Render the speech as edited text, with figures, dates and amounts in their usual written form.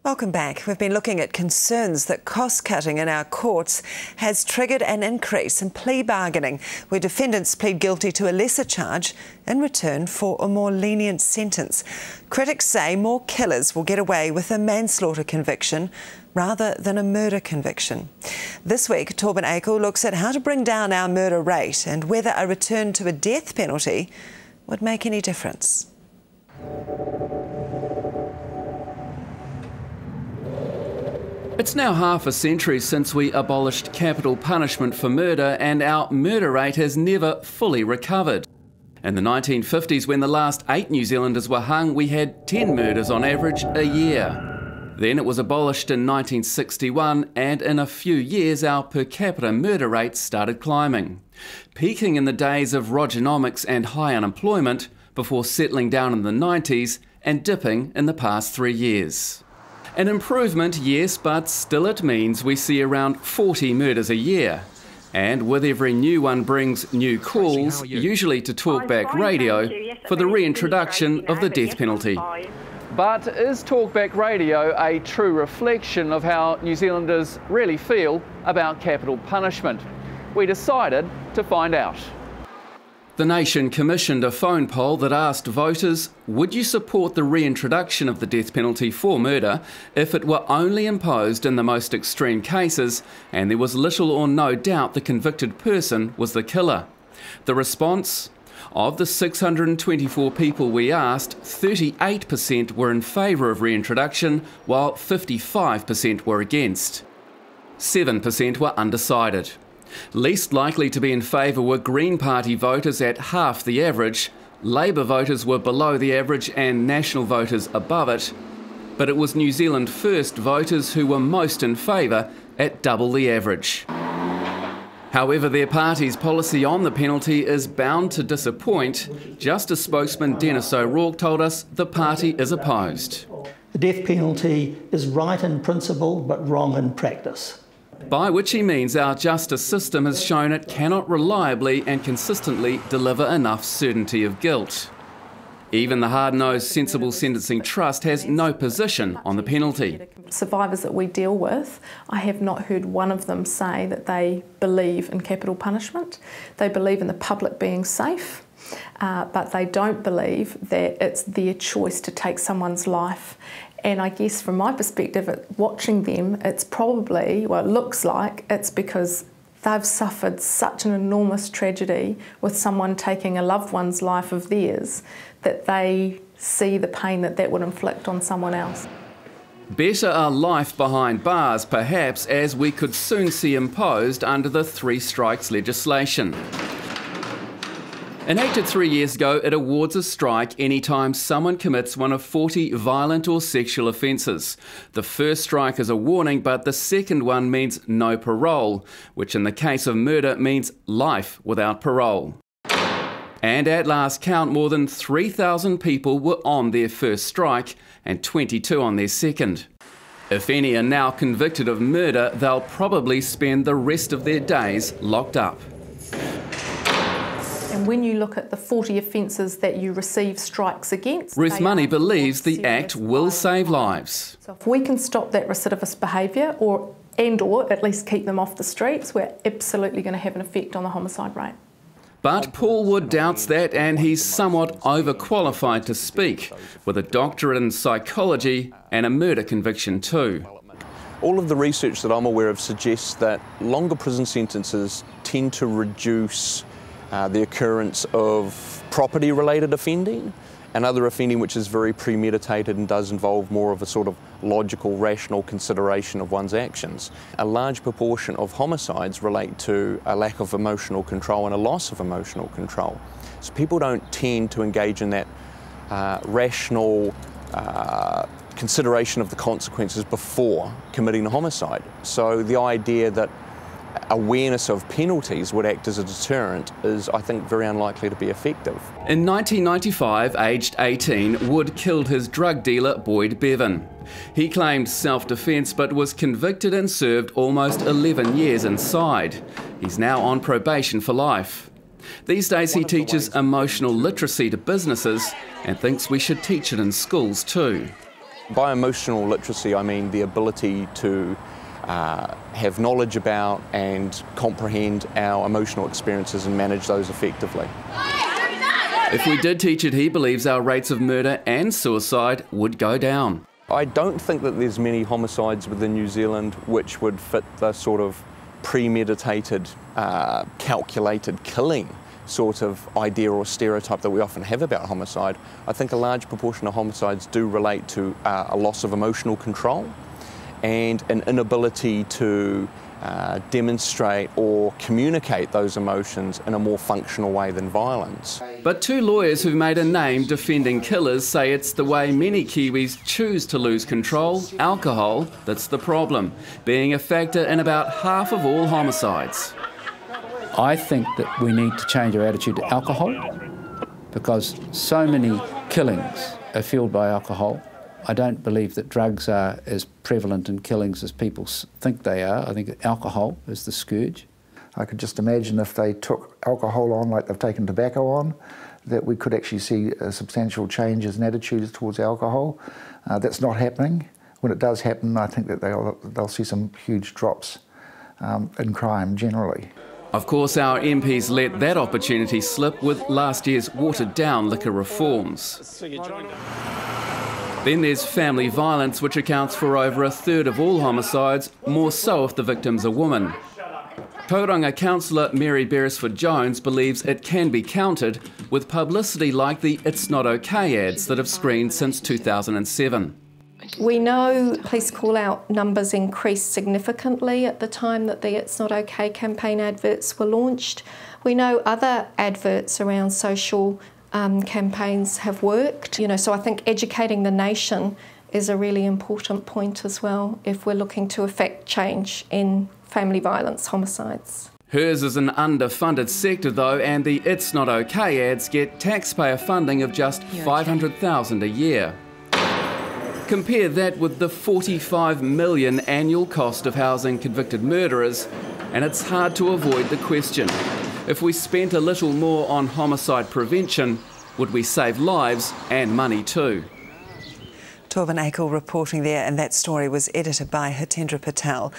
Welcome back. We've been looking at concerns that cost-cutting in our courts has triggered an increase in plea bargaining, where defendants plead guilty to a lesser charge in return for a more lenient sentence. Critics say more killers will get away with a manslaughter conviction rather than a murder conviction. This week, Torben Akel looks at how to bring down our murder rate and whether a return to a death penalty would make any difference. It's now half a century since we abolished capital punishment for murder, and our murder rate has never fully recovered. In the 1950s, when the last 8 New Zealanders were hung, we had 10 murders on average a year. Then it was abolished in 1961, and in a few years our per capita murder rate started climbing, peaking in the days of Rogernomics and high unemployment before settling down in the 90s and dipping in the past 3 years. An improvement, yes, but still it means we see around 40 murders a year. And with every new one brings new calls, usually to Talkback Radio, for the reintroduction of the death penalty. But is Talkback Radio a true reflection of how New Zealanders really feel about capital punishment? We decided to find out. The Nation commissioned a phone poll that asked voters, would you support the reintroduction of the death penalty for murder if it were only imposed in the most extreme cases and there was little or no doubt the convicted person was the killer? The response? Of the 624 people we asked, 38% were in favour of reintroduction, while 55% were against. 7% were undecided. Least likely to be in favour were Green Party voters at half the average, Labour voters were below the average and National voters above it, but it was New Zealand First voters who were most in favour at double the average. However, their party's policy on the penalty is bound to disappoint. Justice spokesman Denis told us the party is opposed. The death penalty is right in principle but wrong in practice. By which he means our justice system has shown it cannot reliably and consistently deliver enough certainty of guilt. Even the hard-nosed Sensible Sentencing Trust has no position on the penalty. Survivors that we deal with, I have not heard one of them say that they believe in capital punishment. They believe in the public being safe, but they don't believe that it's their choice to take someone's life. And I guess from my perspective, watching them, it's probably, well, it looks like it's because they've suffered such an enormous tragedy with someone taking a loved one's life of theirs that they see the pain that that would inflict on someone else. Better a life behind bars, perhaps, as we could soon see imposed under the 3 strikes legislation. Enacted 3 years ago, it awards a strike anytime someone commits one of 40 violent or sexual offences. The first strike is a warning, but the second one means no parole, which in the case of murder means life without parole. And at last count, more than 3,000 people were on their first strike and 22 on their second. If any are now convicted of murder, they'll probably spend the rest of their days locked up. And when you look at the 40 offences that you receive strikes against... Ruth Money believes the Act will save lives. So if we can stop that recidivist behaviour or at least keep them off the streets, we're absolutely going to have an effect on the homicide rate. But Paul Wood doubts that, and he's somewhat overqualified to speak, with a doctorate in psychology and a murder conviction too. All of the research that I'm aware of suggests that longer prison sentences tend to reduce the occurrence of property-related offending and other offending which is very premeditated and does involve more of a sort of logical, rational consideration of one's actions. A large proportion of homicides relate to a lack of emotional control and a loss of emotional control. So people don't tend to engage in that rational consideration of the consequences before committing a homicide. So the idea that awareness of penalties would act as a deterrent is, I think, very unlikely to be effective. In 1995, aged 18, Wood killed his drug dealer Boyd Bevan. He claimed self-defence but was convicted and served almost 11 years inside. He's now on probation for life. These days he teaches emotional literacy to businesses and thinks we should teach it in schools too. By emotional literacy, I mean the ability to have knowledge about and comprehend our emotional experiences and manage those effectively. If we did teach it, he believes our rates of murder and suicide would go down. I don't think that there's many homicides within New Zealand which would fit the sort of premeditated, calculated killing sort of idea or stereotype that we often have about homicide. I think a large proportion of homicides do relate to a loss of emotional control and an inability to demonstrate or communicate those emotions in a more functional way than violence. But two lawyers who've made a name defending killers say it's the way many Kiwis choose to lose control, alcohol, that's the problem, being a factor in about half of all homicides. I think that we need to change our attitude to alcohol because so many killings are fueled by alcohol. I don't believe that drugs are as prevalent in killings as people think they are. I think alcohol is the scourge. I could just imagine if they took alcohol on like they've taken tobacco on, that we could actually see substantial changes in attitudes towards alcohol. That's not happening. When it does happen, I think that they'll see some huge drops in crime generally. Of course, our MPs let that opportunity slip with last year's watered-down liquor reforms. Then there's family violence, which accounts for over a third of all homicides, more so if the victim's a woman. Tauranga councillor Mary Beresford-Jones believes it can be countered with publicity like the It's Not OK ads that have screened since 2007. We know police call-out numbers increased significantly at the time that the It's Not OK campaign adverts were launched. We know other adverts around social campaigns have worked. So I think educating the nation is a really important point as well if we're looking to effect change in family violence homicides. Hers is an underfunded sector though, and the It's Not OK ads get taxpayer funding of just $500,000 a year. Compare that with the $45 million annual cost of housing convicted murderers, and it's hard to avoid the question. If we spent a little more on homicide prevention, would we save lives and money too? Torvin Akel reporting there, and that story was edited by Hitendra Patel.